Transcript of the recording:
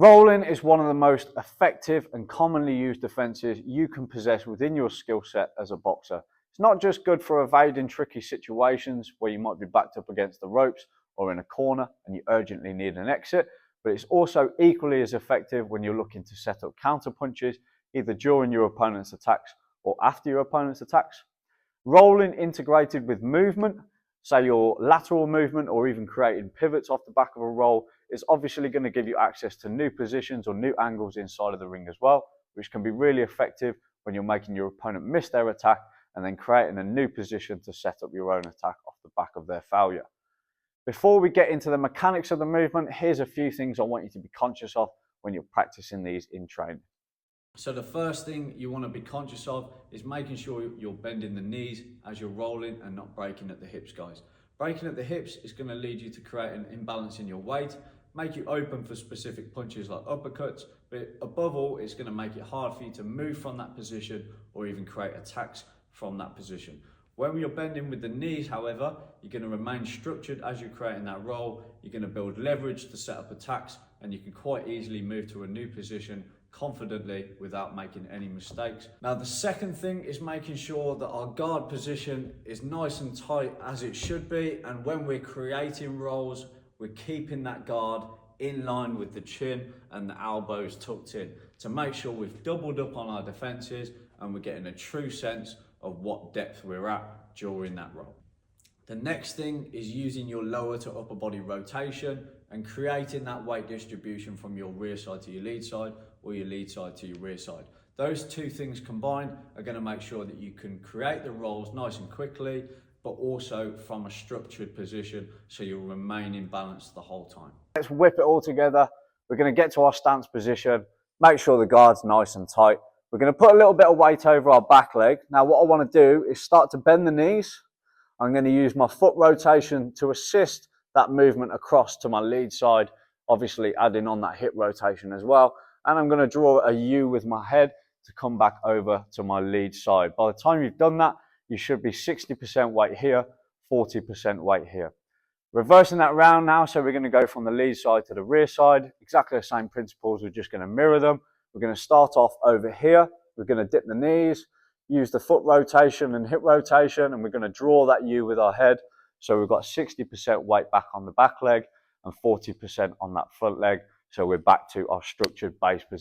Rolling is one of the most effective and commonly used defenses you can possess within your skill set as a boxer. It's not just good for evading tricky situations where you might be backed up against the ropes or in a corner and you urgently need an exit, but it's also equally as effective when you're looking to set up counter punches, either during your opponent's attacks or after your opponent's attacks. Rolling integrated with movement, say your lateral movement or even creating pivots off the back of a roll, is obviously going to give you access to new positions or new angles inside of the ring as well, which can be really effective when you're making your opponent miss their attack and then creating a new position to set up your own attack off the back of their failure. Before we get into the mechanics of the movement, here's a few things I want you to be conscious of when you're practicing these in training. So the first thing you want to be conscious of is making sure you're bending the knees as you're rolling and not breaking at the hips, guys. Breaking at the hips is going to lead you to create an imbalance in your weight, make you open for specific punches like uppercuts, but above all, it's going to make it hard for you to move from that position or even create attacks from that position. When you're bending with the knees, however, you're going to remain structured as you're creating that roll. You're going to build leverage to set up attacks, and you can quite easily move to a new position confidently without making any mistakes. Now, the second thing is making sure that our guard position is nice and tight as it should be, and when we're creating rolls, we're keeping that guard in line with the chin and the elbows tucked in to make sure we've doubled up on our defenses and we're getting a true sense of what depth we're at during that roll. The next thing is using your lower to upper body rotation and creating that weight distribution from your rear side to your lead side or your lead side to your rear side. Those two things combined are going to make sure that you can create the rolls nice and quickly, but also from a structured position so you'll remain in balance the whole time. Let's whip it all together. We're going to get to our stance position, make sure the guard's nice and tight. We're going to put a little bit of weight over our back leg. Now what I want to do is start to bend the knees. I'm going to use my foot rotation to assist that movement across to my lead side, obviously adding on that hip rotation as well. And I'm going to draw a U with my head to come back over to my lead side. By the time you've done that, you should be 60% weight here, 40% weight here. Reversing that round now, so we're going to go from the lead side to the rear side. Exactly the same principles, we're just going to mirror them. We're going to start off over here. We're going to dip the knees, use the foot rotation and hip rotation, and we're going to draw that U with our head. So we've got 60% weight back on the back leg and 40% on that front leg. So we're back to our structured base position.